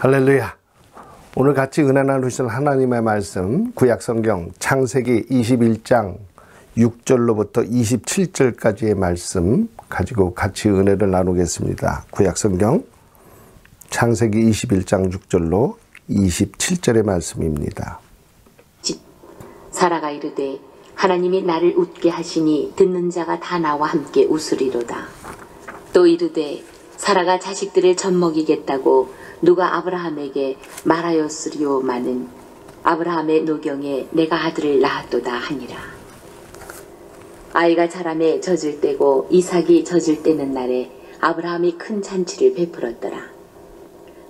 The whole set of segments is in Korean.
할렐루야. 오늘 같이 은혜 나누실 하나님의 말씀 구약성경 창세기 21장 6절로부터 27절까지의 말씀 가지고 같이 은혜를 나누겠습니다. 구약성경 창세기 21장 6절로 27절의 말씀입니다. 사라가 이르되 하나님이 나를 웃게 하시니 듣는 자가 다 나와 함께 웃으리로다. 또 이르되 사라가 자식들을 젖먹이겠다고 누가 아브라함에게 말하였으리오마는 아브라함의 노경에 내가 아들을 낳았도다 하니라. 아이가 자라매 젖을 때고 이삭이 젖을 때는 날에 아브라함이 큰 잔치를 베풀었더라.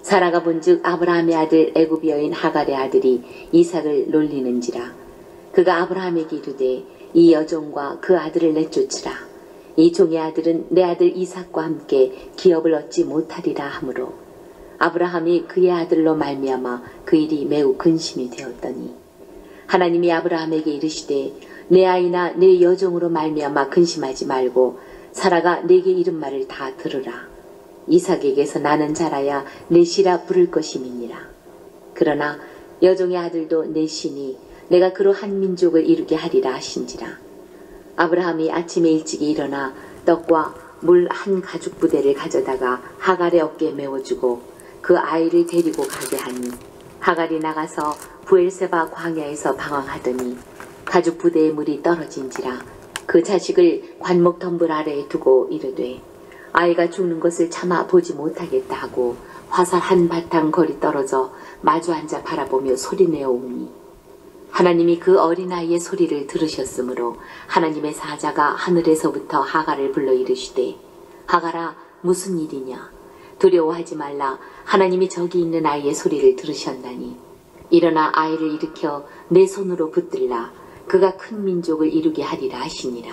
사라가 본즉 아브라함의 아들 애굽 여인 하갈의 아들이 이삭을 놀리는지라. 그가 아브라함에게 이르되 이 여종과 그 아들을 내쫓으라. 이 종의 아들은 내 아들 이삭과 함께 기업을 얻지 못하리라 하므로 아브라함이 그의 아들로 말미암아 그 일이 매우 근심이 되었더니 하나님이 아브라함에게 이르시되 내 아이나 내 여종으로 말미암아 근심하지 말고 사라가 내게 이른 말을 다 들으라. 이삭에게서 나는 자라야 내 씨라 부를 것임이니라. 그러나 여종의 아들도 내 씨니 내가 그로 한 민족을 이루게 하리라 하신지라. 아브라함이 아침에 일찍이 일어나 떡과 물 한 가죽 부대를 가져다가 하갈의 어깨에 메워주고 그 아이를 데리고 가게 하니 하갈이 나가서 부엘세바 광야에서 방황하더니 가죽 부대의 물이 떨어진지라. 그 자식을 관목 덤불 아래에 두고 이르되 아이가 죽는 것을 참아 보지 못하겠다 하고 화살 한 바탕 거리 떨어져 마주 앉아 바라보며 소리내어 우니 하나님이 그 어린아이의 소리를 들으셨으므로 하나님의 사자가 하늘에서부터 하갈을 불러 이르시되 하갈아 무슨 일이냐. 두려워하지 말라. 하나님이 저기 있는 아이의 소리를 들으셨나니 일어나 아이를 일으켜 내 손으로 붙들라. 그가 큰 민족을 이루게 하리라 하시니라.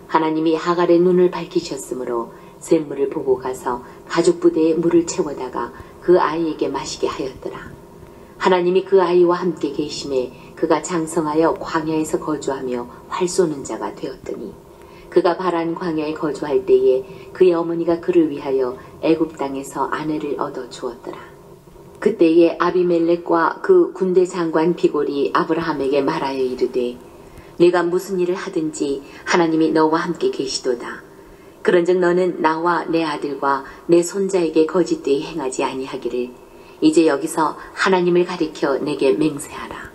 하나님이 하갈의 눈을 밝히셨으므로 샘물을 보고 가서 가죽 부대에 물을 채워다가 그 아이에게 마시게 하였더라. 하나님이 그 아이와 함께 계심에 그가 장성하여 광야에서 거주하며 활 쏘는 자가 되었더니 그가 바란 광야에 거주할 때에 그의 어머니가 그를 위하여 애굽 땅에서 아내를 얻어 주었더라. 그때에 아비멜렉과 그 군대 장관 비골이 아브라함에게 말하여 이르되 네가 무슨 일을 하든지 하나님이 너와 함께 계시도다. 그런즉 너는 나와 내 아들과 내 손자에게 거짓되이 행하지 아니하기를 이제 여기서 하나님을 가리켜 내게 맹세하라.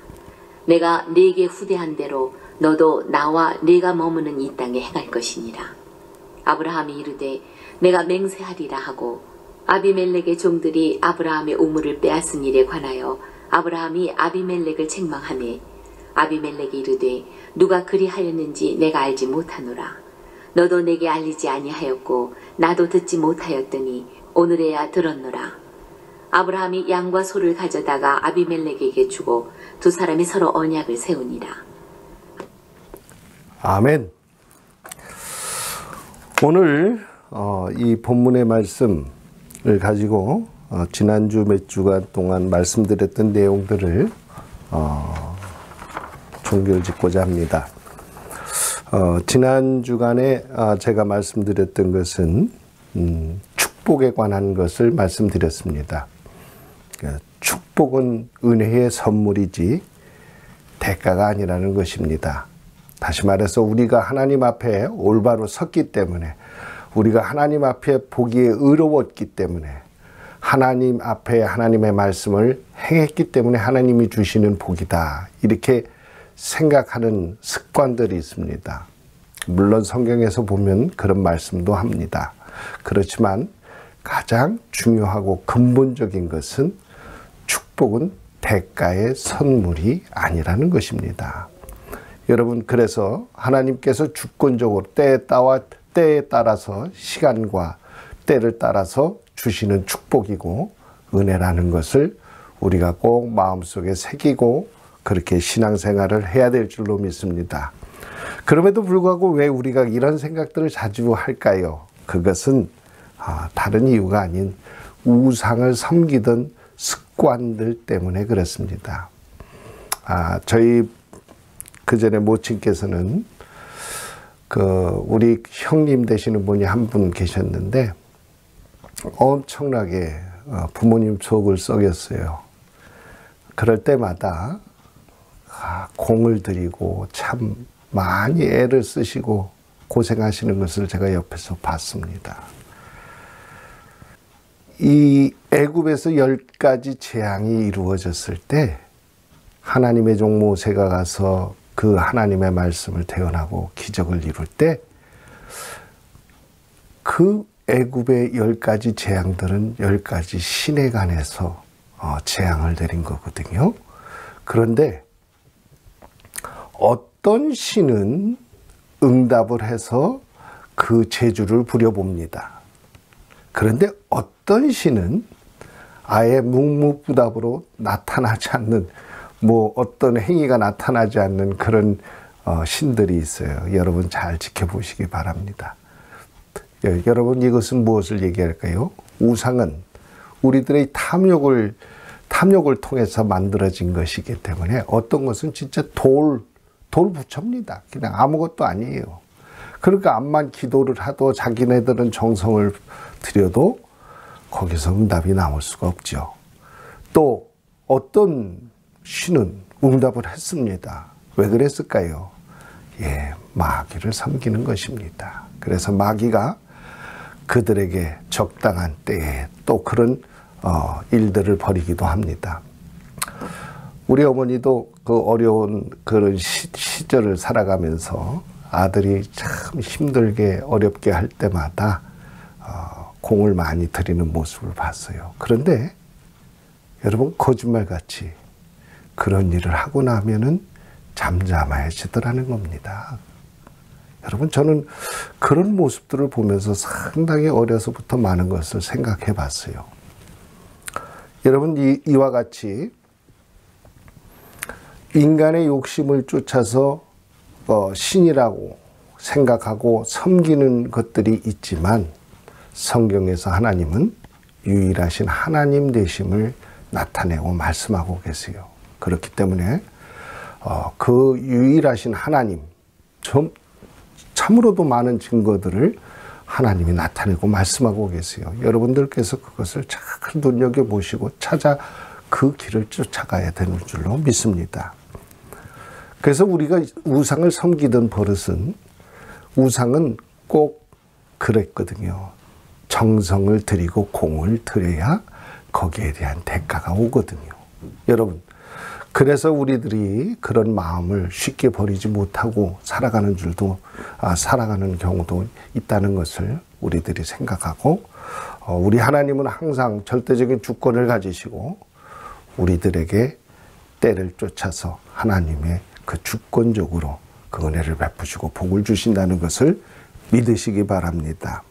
내가 네게 후대한 대로 너도 나와 네가 머무는 이 땅에 행할 것이니라. 아브라함이 이르되 내가 맹세하리라 하고 아비멜렉의 종들이 아브라함의 우물을 빼앗은 일에 관하여 아브라함이 아비멜렉을 책망하매 아비멜렉이 이르되 누가 그리하였는지 내가 알지 못하노라. 너도 내게 알리지 아니하였고 나도 듣지 못하였더니 오늘에야 들었노라. 아브라함이 양과 소를 가져다가 아비멜렉에게 주고 두 사람이 서로 언약을 세우니라. 아멘. 오늘 이 본문의 말씀을 가지고 지난주 몇 주간 동안 말씀드렸던 내용들을 종결짓고자 합니다. 지난 주간에 제가 말씀드렸던 것은 축복에 관한 것을 말씀드렸습니다. 축복은 은혜의 선물이지 대가가 아니라는 것입니다. 다시 말해서 우리가 하나님 앞에 올바로 섰기 때문에 우리가 하나님 앞에 보기에 의로웠기 때문에 하나님 앞에 하나님의 말씀을 행했기 때문에 하나님이 주시는 복이다. 이렇게 생각하는 습관들이 있습니다. 물론 성경에서 보면 그런 말씀도 합니다. 그렇지만 가장 중요하고 근본적인 것은 축복은 대가의 선물이 아니라는 것입니다. 여러분, 그래서 하나님께서 주권적으로 때에 따라서 시간과 때를 따라서 주시는 축복이고 은혜라는 것을 우리가 꼭 마음속에 새기고 그렇게 신앙생활을 해야 될 줄로 믿습니다. 그럼에도 불구하고 왜 우리가 이런 생각들을 자주 할까요? 그것은 다른 이유가 아닌 우상을 섬기던 습관들 때문에 그렇습니다. 저희 그전에 모친께서는 우리 형님 되시는 분이 한 분 계셨는데 엄청나게 부모님 속을 썩였어요. 그럴 때마다 공을 들이고 참 많이 애를 쓰시고 고생하시는 것을 제가 옆에서 봤습니다. 이 애굽에서 10가지 재앙이 이루어졌을 때 하나님의 종 모세가 가서 그 하나님의 말씀을 대언하고 기적을 이룰 때 그 애굽의 10가지 재앙들은 10가지 신에 관해서 재앙을 내린 거거든요. 그런데 어떤 신은 응답을 해서 그 재주를 부려봅니다. 그런데 어떤 신은 아예 묵묵부답으로 나타나지 않는, 어떤 행위가 나타나지 않는 그런 신들이 있어요. 여러분 잘 지켜보시기 바랍니다. 여러분, 이것은 무엇을 얘기할까요? 우상은 우리들의 탐욕을 통해서 만들어진 것이기 때문에 어떤 것은 진짜 돌 부처입니다. 그냥 아무것도 아니에요. 그러니까 암만 기도를 하도 자기네들은 정성을 들여도 거기서 응답이 나올 수가 없죠. 또 어떤 신은 응답을 했습니다. 왜 그랬을까요? 마귀를 섬기는 것입니다. 그래서 마귀가 그들에게 적당한 때에 또 그런 일들을 벌이기도 합니다. 우리 어머니도 그 어려운 그런 시절을 살아가면서 아들이 참 힘들게 어렵게 할 때마다 공을 많이 들이는 모습을 봤어요. 그런데 여러분, 거짓말같이 그런 일을 하고 나면은 잠잠해지더라는 겁니다. 여러분, 저는 그런 모습들을 보면서 상당히 어려서부터 많은 것을 생각해 봤어요. 여러분, 이와 같이 인간의 욕심을 쫓아서 신이라고 생각하고 섬기는 것들이 있지만 성경에서 하나님은 유일하신 하나님 되심을 나타내고 말씀하고 계세요. 그렇기 때문에 그 유일하신 하나님, 참으로도 많은 증거들을 하나님이 나타내고 말씀하고 계세요. 여러분들께서 그것을 잘 눈여겨보시고 그 길을 쫓아가야 되는 줄로 믿습니다. 그래서 우리가 우상을 섬기던 버릇은, 우상은 꼭 그랬거든요. 정성을 들이고 공을 들여야 거기에 대한 대가가 오거든요. 여러분, 그래서 우리들이 그런 마음을 쉽게 버리지 못하고 살아가는 경우도 있다는 것을 우리들이 생각하고, 우리 하나님은 항상 절대적인 주권을 가지시고 우리들에게 때를 쫓아서 하나님의 그 주권적으로 그 은혜를 베푸시고 복을 주신다는 것을 믿으시기 바랍니다.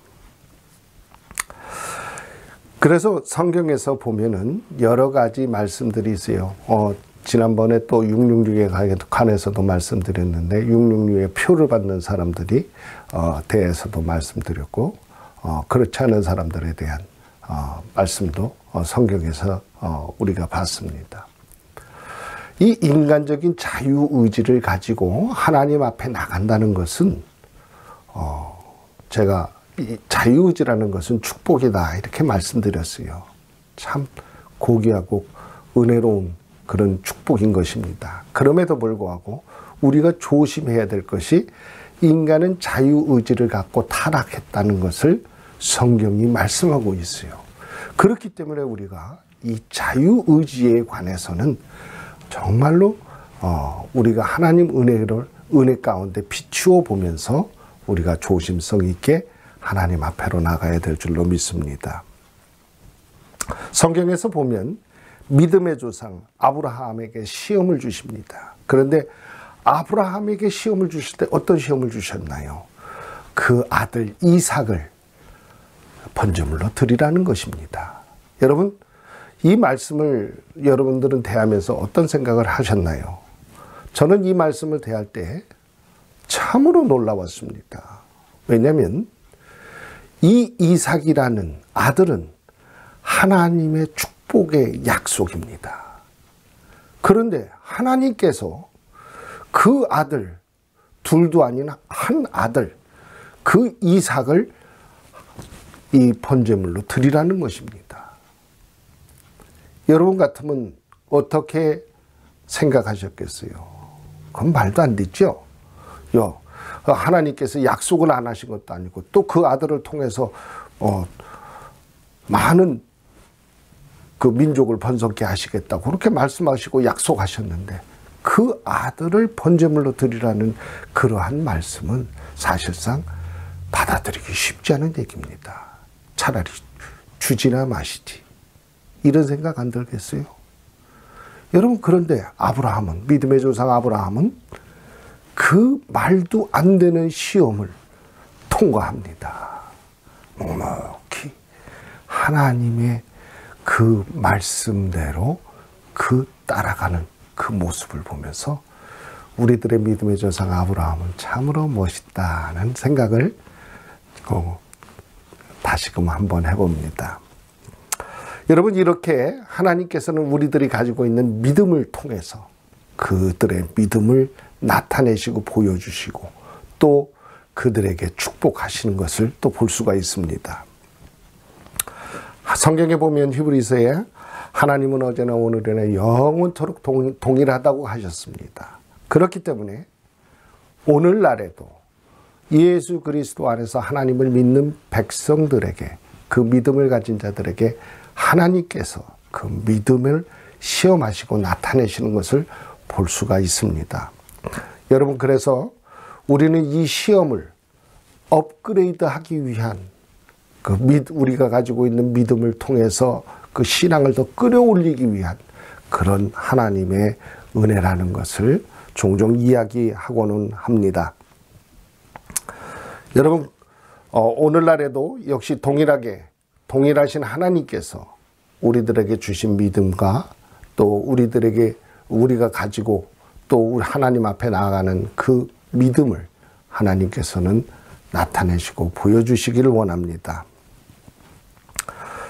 그래서 성경에서 보면은 여러 가지 말씀들이 있어요. 지난번에 또 666에 관해서도 말씀드렸는데 666의 표를 받는 사람들이 대해서도 말씀드렸고, 그렇지 않은 사람들에 대한 말씀도 성경에서 우리가 봤습니다. 이 인간적인 자유의지를 가지고 하나님 앞에 나간다는 것은 제가 이 자유의지라는 것은 축복이다 이렇게 말씀드렸어요. 참 고귀하고 은혜로운 그런 축복인 것입니다. 그럼에도 불구하고 우리가 조심해야 될 것이, 인간은 자유의지를 갖고 타락했다는 것을 성경이 말씀하고 있어요. 그렇기 때문에 우리가 이 자유의지에 관해서는 정말로 우리가 하나님 은혜 가운데 비추어 보면서 우리가 조심성 있게 하나님 앞으로 나가야 될 줄로 믿습니다. 성경에서 보면 믿음의 조상 아브라함에게 시험을 주십니다. 그런데 아브라함에게 시험을 주실 때 어떤 시험을 주셨나요? 그 아들 이삭을 번제물로 드리라는 것입니다. 여러분, 이 말씀을 여러분들은 대하면서 어떤 생각을 하셨나요? 저는 이 말씀을 대할 때 참으로 놀라웠습니다. 왜냐하면 이 이삭이라는 아들은 하나님의 축복의 약속입니다. 그런데 하나님께서 그 아들, 둘도 아닌 한 아들, 그 이삭을 이 번제물로 드리라는 것입니다. 여러분 같으면 어떻게 생각하셨겠어요? 그건 말도 안 되죠. 하나님께서 약속을 안 하신 것도 아니고 또 그 아들을 통해서 많은 그 민족을 번성케 하시겠다고 그렇게 말씀하시고 약속하셨는데 그 아들을 번제물로 드리라는 그러한 말씀은 사실상 받아들이기 쉽지 않은 얘기입니다. 차라리 주지나 마시지. 이런 생각 안 들겠어요? 여러분, 그런데 아브라함은, 믿음의 조상 아브라함은 그 말도 안 되는 시험을 통과합니다. 묵묵히 하나님의 그 말씀대로 그 따라가는 그 모습을 보면서 우리들의 믿음의 조상 아브라함은 참으로 멋있다는 생각을 다시금 한번 해봅니다. 여러분, 이렇게 하나님께서는 우리들이 가지고 있는 믿음을 통해서 그들의 믿음을 나타내시고 보여주시고 또 그들에게 축복하시는 것을 또 볼 수가 있습니다. 성경에 보면 히브리서에 하나님은 어제나 오늘이나 영원토록 동일하다고 하셨습니다. 그렇기 때문에 오늘날에도 예수 그리스도 안에서 하나님을 믿는 백성들에게, 그 믿음을 가진 자들에게 하나님께서 그 믿음을 시험하시고 나타내시는 것을 볼 수가 있습니다. 여러분, 그래서 우리는 이 시험을 업그레이드하기 위한 우리가 가지고 있는 믿음을 통해서 그 신앙을 더 끌어올리기 위한 그런 하나님의 은혜라는 것을 종종 이야기하고는 합니다. 여러분, 오늘날에도 역시 동일하신 하나님께서 우리들에게 주신 믿음과 또 우리가 가지고 또 하나님 앞에 나아가는 그 믿음을 하나님께서는 나타내시고 보여주시기를 원합니다.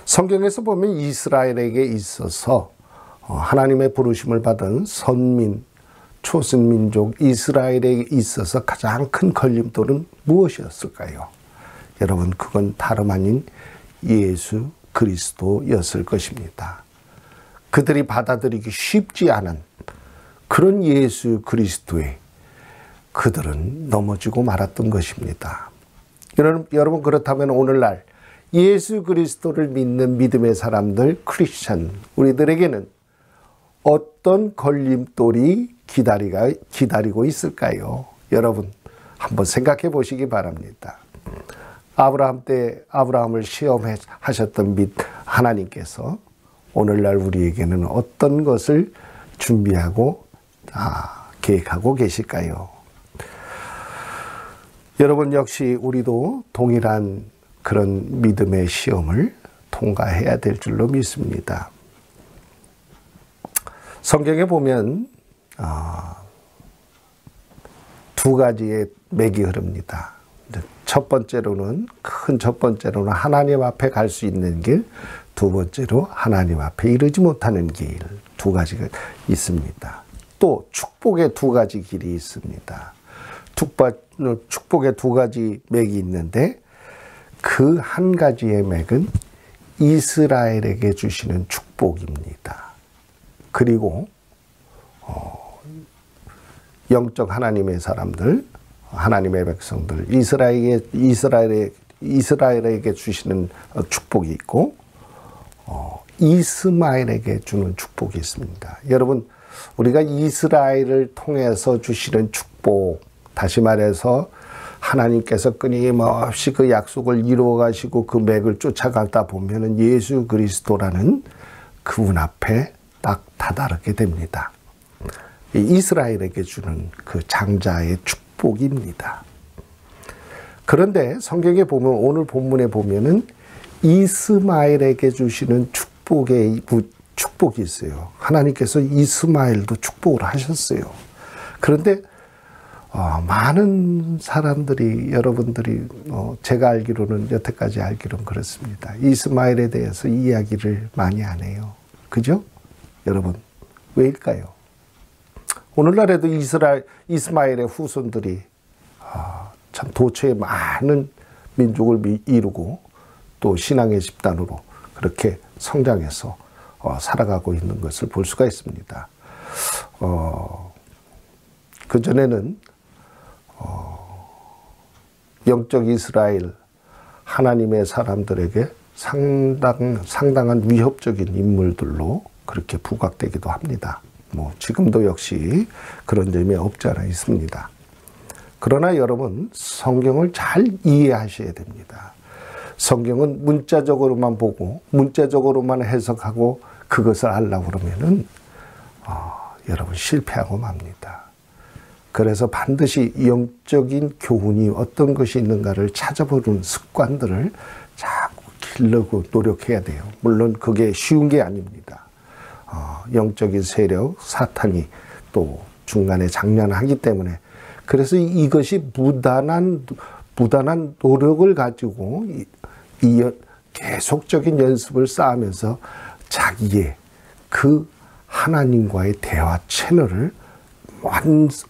성경에서 보면 이스라엘에게 있어서 하나님의 부르심을 받은 선민, 초신민족 이스라엘에 있어서 가장 큰 걸림돌은 무엇이었을까요? 여러분, 그건 다름 아닌 예수 그리스도였을 것입니다. 그들이 받아들이기 쉽지 않은 그런 예수 그리스도에 그들은 넘어지고 말았던 것입니다. 여러분, 그렇다면 오늘날 예수 그리스도를 믿는 믿음의 사람들, 크리스천, 우리들에게는 어떤 걸림돌이 기다리고 있을까요? 여러분, 한번 생각해 보시기 바랍니다. 아브라함 때 아브라함을 시험하셨던 하나님께서 오늘날 우리에게는 어떤 것을 준비하고 계획하고 계실까요? 여러분, 역시 우리도 동일한 그런 믿음의 시험을 통과해야 될 줄로 믿습니다. 성경에 보면 두 가지의 맥이 흐릅니다. 첫 번째로는 하나님 앞에 갈 수 있는 길, 두 번째로 하나님 앞에 이르지 못하는 길, 두 가지가 있습니다. 또 축복의 두 가지 길이 있습니다. 축복의 두 가지 맥이 있는데 그 한 가지의 맥은 이스라엘에게 주시는 축복입니다. 그리고 영적 하나님의 사람들, 하나님의 백성들, 이스라엘에게 주시는 축복이 있고 이스마엘에게 주는 축복이 있습니다. 여러분, 우리가 이스라엘을 통해서 주시는 축복, 다시 말해서 하나님께서 끊임없이 그 약속을 이루어 가시고 그 맥을 쫓아가다 보면은 예수 그리스도라는 그분 앞에 딱 다다르게 됩니다. 이스라엘에게 주는 그 장자의 축복입니다. 그런데 성경에 보면, 오늘 본문에 보면은 이스마엘에게 주시는 축복이 있어요. 하나님께서 이스마엘도 축복을 하셨어요. 그런데 많은 사람들이, 여러분들이 제가 알기로는, 여태까지 알기로는 그렇습니다. 이스마엘에 대해서 이야기를 많이 안 해요. 그죠? 여러분, 왜일까요? 오늘날에도 이스마엘의 후손들이 참 도처에 많은 민족을 이루고 또 신앙의 집단으로 그렇게 성장해서 살아가고 있는 것을 볼 수가 있습니다. 그전에는 영적 이스라엘 하나님의 사람들에게 상당한 위협적인 인물들로 그렇게 부각되기도 합니다. 지금도 역시 그런 점이 없지 않아 있습니다. 그러나 여러분, 성경을 잘 이해하셔야 됩니다. 성경은 문자적으로만 보고 문자적으로만 해석하고 그것을 알려고 그러면은 여러분 실패하고 맙니다. 그래서 반드시 영적인 교훈이 어떤 것이 있는가를 찾아보는 습관들을 자꾸 기르고 노력해야 돼요. 물론 그게 쉬운 게 아닙니다. 영적인 세력, 사탄이 또 중간에 장난하기 때문에, 그래서 이것이 무단한 노력을 가지고 계속적인 연습을 쌓으면서 자기의 그 하나님과의 대화 채널을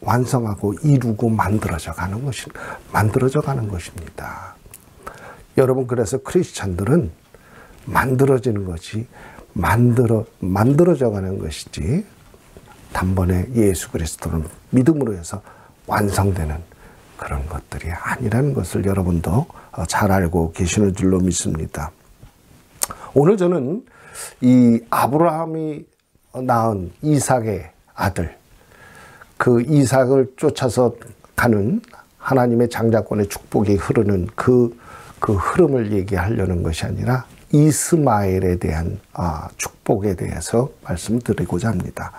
완성하고 이루고 만들어져 가는 것입니다. 여러분, 그래서 크리스찬들은 만들어지는 것이 만들어져 가는 것이지 단번에 예수 그리스도를 믿음으로 해서 완성되는 그런 것들이 아니라는 것을 여러분도 잘 알고 계시는 줄로 믿습니다. 오늘 저는 이 아브라함이 낳은 이삭의 아들, 그 이삭을 쫓아서 가는 하나님의 장자권의 축복이 흐르는 그 흐름을 얘기하려는 것이 아니라 이스마엘에 대한 축복에 대해서 말씀드리고자 합니다.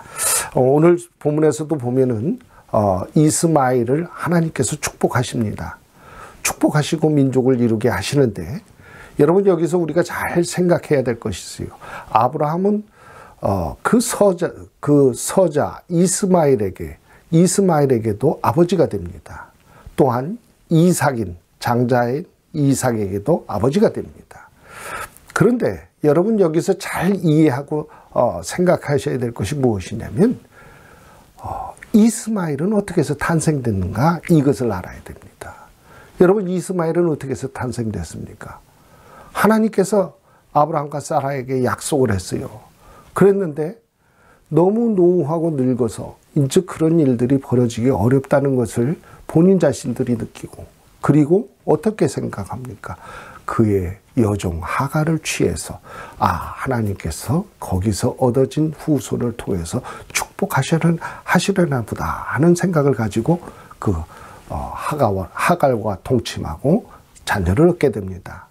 오늘 본문에서도 보면은 이스마엘을 하나님께서 축복하십니다. 축복하시고 민족을 이루게 하시는데, 여러분 여기서 우리가 잘 생각해야 될 것이 있어요. 아브라함은 그 서자 이스마엘에게도 아버지가 됩니다. 또한 장자인 이삭에게도 아버지가 됩니다. 그런데 여러분 여기서 잘 이해하고 생각하셔야 될 것이 무엇이냐면, 이스마엘은 어떻게 해서 탄생됐는가, 이것을 알아야 됩니다. 여러분, 이스마엘은 어떻게 해서 탄생됐습니까? 하나님께서 아브라함과 사라에게 약속을 했어요. 그랬는데 너무 노후하고 늙어서 이제 그런 일들이 벌어지기 어렵다는 것을 본인 자신들이 느끼고, 그리고 어떻게 생각합니까? 그의 여종 하갈을 취해서 하나님께서 거기서 얻어진 후손을 통해서 축복하시려나 보다 하는 생각을 가지고 그 하갈과 동침하고 자녀를 얻게 됩니다.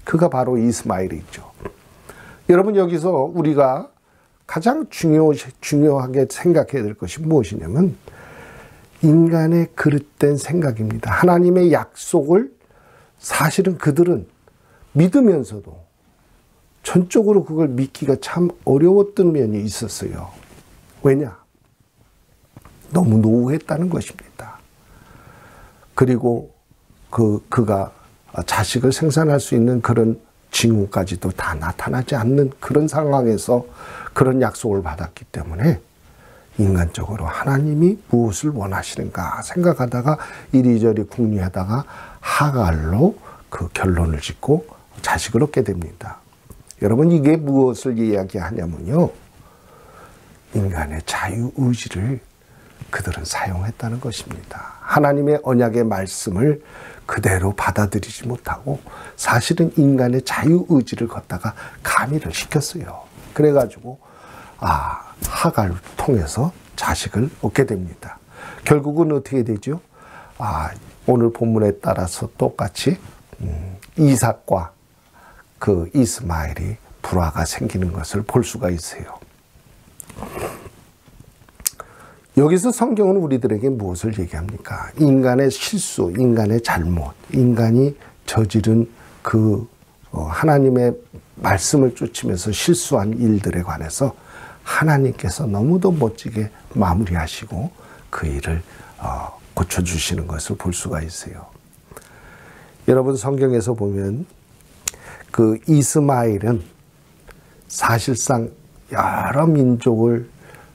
그가 바로 이스마엘이죠. 여러분, 여기서 우리가 가장 중요하게 생각해야 될 것이 무엇이냐면, 인간의 그릇된 생각입니다. 하나님의 약속을 사실은 그들은 믿으면서도 전적으로 그걸 믿기가 참 어려웠던 면이 있었어요. 왜냐? 너무 노후했다는 것입니다. 그리고 그가 자식을 생산할 수 있는 그런 징후까지도 다 나타나지 않는 그런 상황에서 그런 약속을 받았기 때문에 인간적으로 하나님이 무엇을 원하시는가 생각하다가 이리저리 궁리하다가 하갈로 그 결론을 짓고 자식을 얻게 됩니다. 여러분, 이게 무엇을 이야기하냐면요, 인간의 자유의지를 그들은 사용했다는 것입니다. 하나님의 언약의 말씀을 그대로 받아들이지 못하고 사실은 인간의 자유의지를 걷다가 가미를 시켰어요. 그래가지고 하갈을 통해서 자식을 얻게 됩니다. 결국은 어떻게 되죠? 오늘 본문에 따라서 똑같이 이삭과 그 이스마엘이 불화가 생기는 것을 볼 수가 있어요. 여기서 성경은 우리들에게 무엇을 얘기합니까? 인간의 실수, 인간의 잘못, 인간이 저지른 그 하나님의 말씀을 쫓으면서 실수한 일들에 관해서 하나님께서 너무도 멋지게 마무리하시고 그 일을 고쳐주시는 것을 볼 수가 있어요. 여러분, 성경에서 보면 그 이스마엘은 사실상 여러 민족을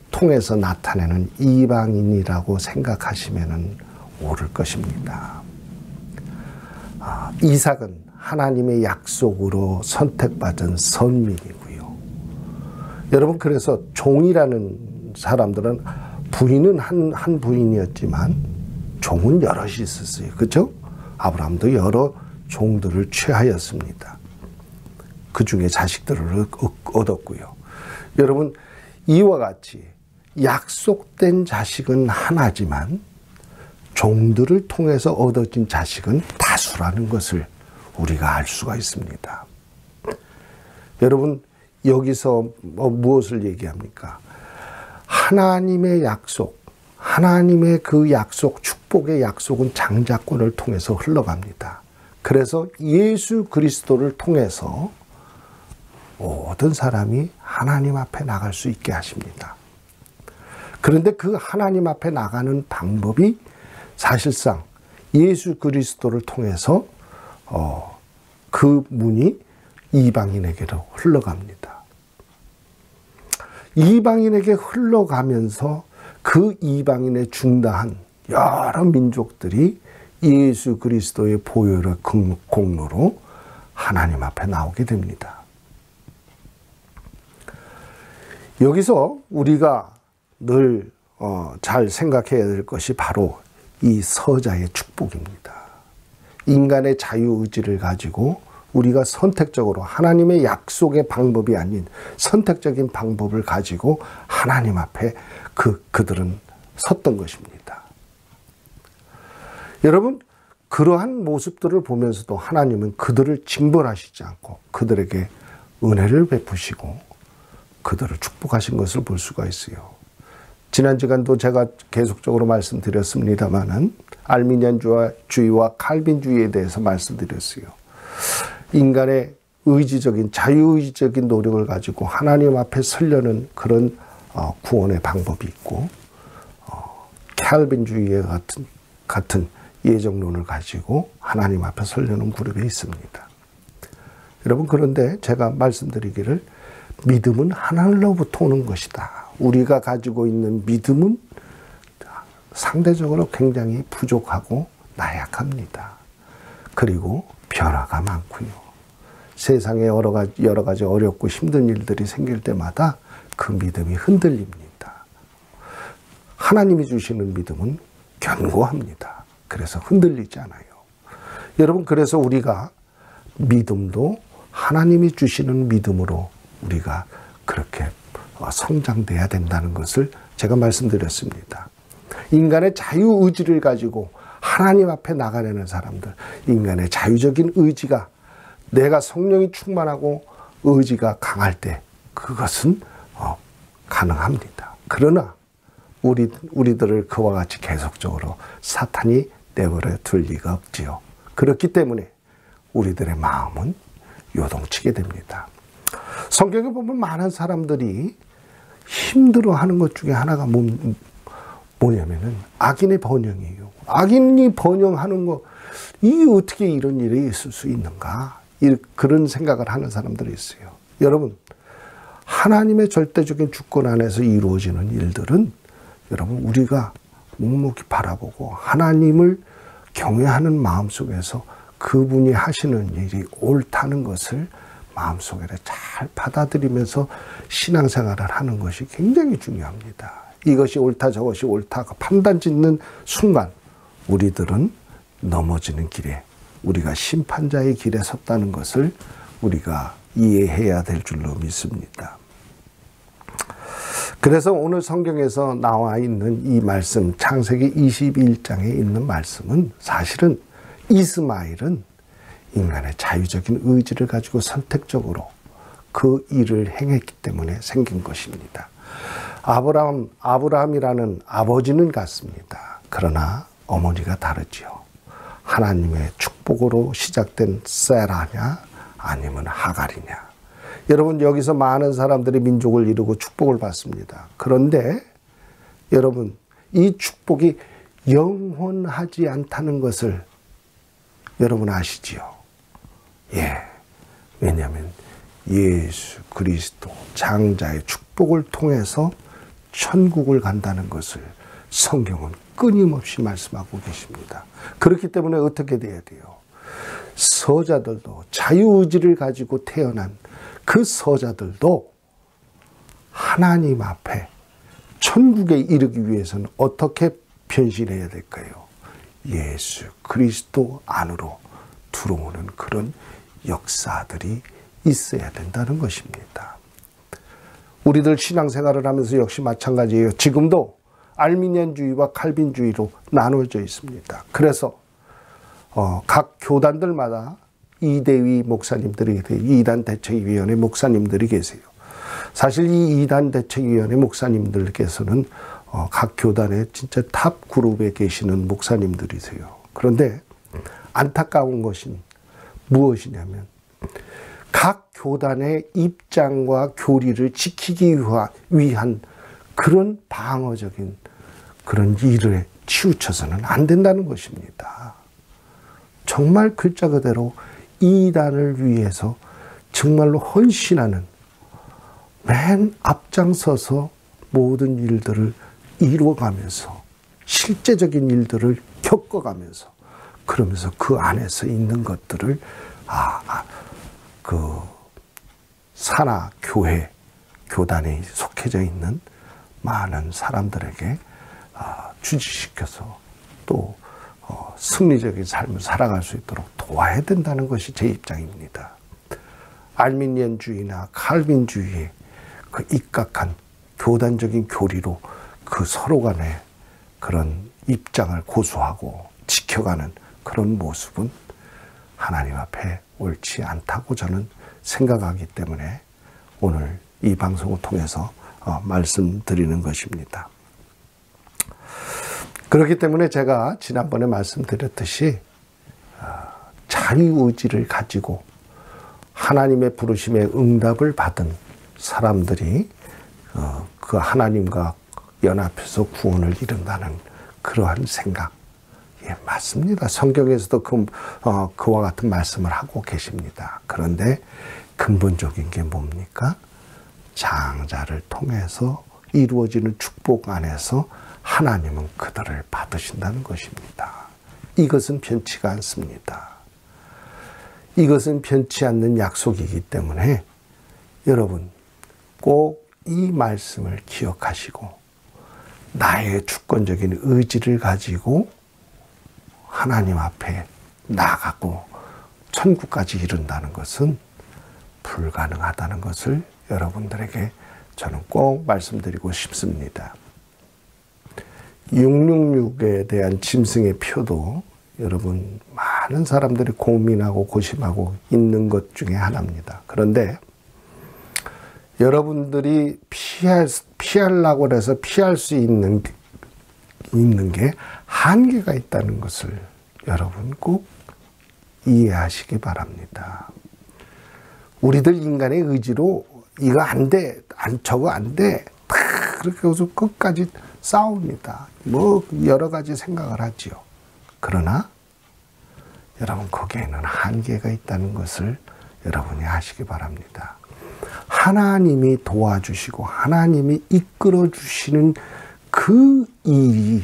통해서 나타내는 이방인이라고 생각하시면 옳을 것입니다. 이삭은 하나님의 약속으로 선택받은 선민이고요. 여러분, 그래서 종이라는 사람들은 부인은 한 부인이었지만 종은 여럿이 있었어요. 그렇죠? 아브라함도 여러 종들을 취하였습니다. 그 중에 자식들을 얻었고요. 여러분, 이와 같이 약속된 자식은 하나지만 종들을 통해서 얻어진 자식은 다수라는 것을 우리가 알 수가 있습니다. 여러분, 여기서 무엇을 얘기합니까? 하나님의 약속, 하나님의 그 약속, 축복의 약속은 장자권을 통해서 흘러갑니다. 그래서 예수 그리스도를 통해서 모든 사람이 하나님 앞에 나갈 수 있게 하십니다. 그런데 그 하나님 앞에 나가는 방법이 사실상 예수 그리스도를 통해서 그 문이 이방인에게로 흘러갑니다. 이방인에게 흘러가면서 그 이방인의 중다한 여러 민족들이 예수 그리스도의 보혈의 공로로 하나님 앞에 나오게 됩니다. 여기서 우리가 늘 잘 생각해야 될 것이 바로 이 서자의 축복입니다. 인간의 자유의지를 가지고 우리가 선택적으로 하나님의 약속의 방법이 아닌 선택적인 방법을 가지고 하나님 앞에 그들은 섰던 것입니다. 여러분, 그러한 모습들을 보면서도 하나님은 그들을 징벌하시지 않고 그들에게 은혜를 베푸시고 그들을 축복하신 것을 볼 수가 있어요. 지난 시간도 제가 계속적으로 말씀드렸습니다마는 알미니안주의와 칼빈주의에 대해서 말씀드렸어요. 인간의 의지적인 자유의지적인 노력을 가지고 하나님 앞에 서려는 그런 구원의 방법이 있고 칼빈주의 같은 예정론을 가지고 하나님 앞에 서려는 그룹이 있습니다. 여러분, 그런데 제가 말씀드리기를 믿음은 하늘로부터 오는 것이다. 우리가 가지고 있는 믿음은 상대적으로 굉장히 부족하고 나약합니다. 그리고 변화가 많고요. 세상에 여러 가지 어렵고 힘든 일들이 생길 때마다 그 믿음이 흔들립니다. 하나님이 주시는 믿음은 견고합니다. 그래서 흔들리지 않아요. 여러분, 그래서 우리가 믿음도 하나님이 주시는 믿음으로 우리가 그렇게 성장돼야 된다는 것을 제가 말씀드렸습니다. 인간의 자유의지를 가지고 하나님 앞에 나가려는 사람들, 인간의 자유적인 의지가 내가 성령이 충만하고 의지가 강할 때 그것은 가능합니다. 그러나 우리들을 그와 같이 계속적으로 사탄이 내버려 둘 리가 없지요. 그렇기 때문에 우리들의 마음은 요동치게 됩니다. 성경에 보면 많은 사람들이 힘들어하는 것 중에 하나가 뭐냐면은 악인의 번영이에요. 악인이 번영하는 거, 이게 어떻게 이런 일이 있을 수 있는가? 그런 생각을 하는 사람들이 있어요. 여러분, 하나님의 절대적인 주권 안에서 이루어지는 일들은 여러분, 우리가 묵묵히 바라보고 하나님을 경외하는 마음 속에서 그분이 하시는 일이 옳다는 것을 마음속에 잘 받아들이면서 신앙생활을 하는 것이 굉장히 중요합니다. 이것이 옳다 저것이 옳다 판단 짓는 순간 우리들은 넘어지는 길에, 우리가 심판자의 길에 섰다는 것을 우리가 이해해야 될 줄로 믿습니다. 그래서 오늘 성경에서 나와 있는 이 말씀, 창세기 21장에 있는 말씀은 사실은 이스마엘은 인간의 자유적인 의지를 가지고 선택적으로 그 일을 행했기 때문에 생긴 것입니다. 아브라함이라는 아버지는 같습니다. 그러나 어머니가 다르지요. 하나님의 축복으로 시작된 세라냐 아니면 하갈이냐. 여러분, 여기서 많은 사람들이 민족을 이루고 축복을 받습니다. 그런데 여러분, 이 축복이 영원하지 않다는 것을 여러분 아시지요? 예. 왜냐하면 예수 그리스도 장자의 축복을 통해서 천국을 간다는 것을 성경은 끊임없이 말씀하고 계십니다. 그렇기 때문에 어떻게 돼야 돼요? 서자들도 자유의지를 가지고 태어난 그 서자들도 하나님 앞에 천국에 이르기 위해서는 어떻게 변신해야 될까요? 예수 그리스도 안으로 들어오는 그런 역사들이 있어야 된다는 것입니다. 우리들 신앙생활을 하면서 역시 마찬가지예요. 지금도 알미니안주의와 칼빈주의로 나누어져 있습니다. 그래서 각 교단들마다 이대위 목사님들이, 이단 대책위원회 목사님들이 계세요. 사실 이 이단 대책위원회 목사님들께서는 각 교단의 진짜 탑 그룹에 계시는 목사님들이세요. 그런데 안타까운 것은 무엇이냐면 각 교단의 입장과 교리를 지키기 위한 그런 방어적인 그런 일에 치우쳐서는 안 된다는 것입니다. 정말 글자 그대로 이단을 위해서 정말로 헌신하는, 맨 앞장서서 모든 일들을 이루어가면서 실제적인 일들을 겪어가면서 그러면서 그 안에서 있는 것들을 그 산하 교회 교단에 속해져 있는 많은 사람들에게 주지시켜서 또 승리적인 삶을 살아갈 수 있도록 도와야 된다는 것이 제 입장입니다. 알미니안주의나 칼빈주의의 그 입각한 교단적인 교리로 그 서로 간의 그런 입장을 고수하고 지켜가는 그런 모습은 하나님 앞에 옳지 않다고 저는 생각하기 때문에 오늘 이 방송을 통해서 말씀드리는 것입니다. 그렇기 때문에 제가 지난번에 말씀드렸듯이 자유의지를 가지고 하나님의 부르심에 응답을 받은 사람들이 그 하나님과 연합해서 구원을 이룬다는 그러한 생각, 예, 맞습니다. 성경에서도 그와 같은 말씀을 하고 계십니다. 그런데 근본적인 게 뭡니까? 장자를 통해서 이루어지는 축복 안에서 하나님은 그들을 받으신다는 것입니다. 이것은 변치가 않습니다. 이것은 변치 않는 약속이기 때문에 여러분 꼭 이 말씀을 기억하시고 나의 주권적인 의지를 가지고 하나님 앞에 나가고 천국까지 이룬다는 것은 불가능하다는 것을 여러분들에게 저는 꼭 말씀드리고 싶습니다. 666에 대한 짐승의 표도 여러분 많은 사람들이 고민하고 고심하고 있는 것 중에 하나입니다. 그런데 여러분들이 피하려고 해서 피할 수 있는 게 한계가 있다는 것을 여러분 꼭 이해하시기 바랍니다. 우리들 인간의 의지로 이거 안 돼, 저거 안 돼, 그렇게 해서 끝까지 싸웁니다. 뭐 여러 가지 생각을 하지요. 그러나 여러분 거기에는 한계가 있다는 것을 여러분이 아시기 바랍니다. 하나님이 도와주시고 하나님이 이끌어 주시는 그 일이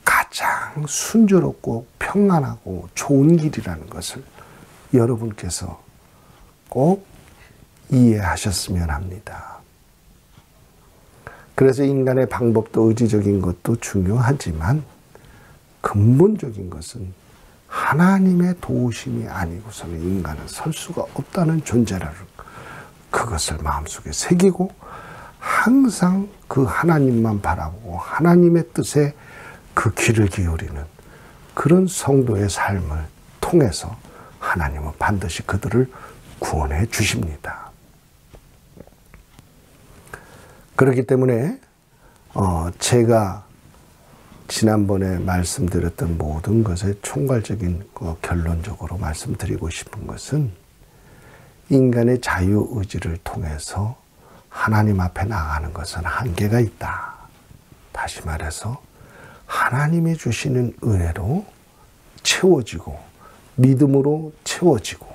가장 순조롭고 평안하고 좋은 길이라는 것을 여러분께서 꼭 이해하셨으면 합니다. 그래서 인간의 방법도 의지적인 것도 중요하지만 근본적인 것은 하나님의 도우심이 아니고서는 인간은 설 수가 없다는 존재라는 그것을 마음속에 새기고 항상 그 하나님만 바라보고 하나님의 뜻에 그 귀를 기울이는 그런 성도의 삶을 통해서 하나님은 반드시 그들을 구원해 주십니다. 그렇기 때문에 제가 지난번에 말씀드렸던 모든 것의 총괄적인 결론적으로 말씀드리고 싶은 것은 인간의 자유의지를 통해서 하나님 앞에 나가는 것은 한계가 있다. 다시 말해서 하나님이 주시는 은혜로 채워지고 믿음으로 채워지고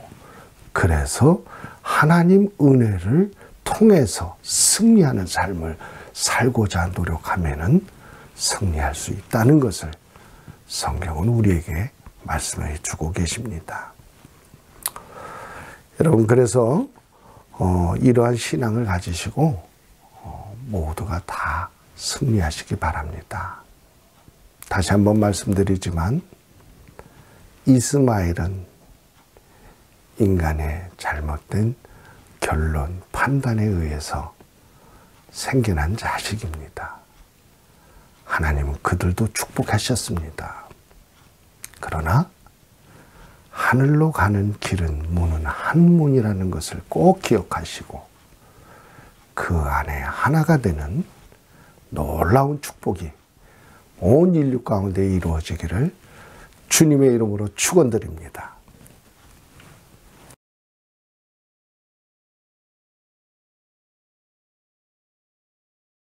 그래서 하나님 은혜를 통해서 승리하는 삶을 살고자 노력하면은 승리할 수 있다는 것을 성경은 우리에게 말씀해 주고 계십니다. 여러분 그래서 이러한 신앙을 가지시고 모두가 다 승리하시기 바랍니다. 다시 한번 말씀드리지만 이스마엘은 인간의 잘못된 결론, 판단에 의해서 생겨난 자식입니다. 하나님은 그들도 축복하셨습니다. 그러나 하늘로 가는 길은 문은 한 문이라는 것을 꼭 기억하시고 그 안에 하나가 되는 놀라운 축복이 온 인류 가운데 이루어지기를 주님의 이름으로 축원드립니다.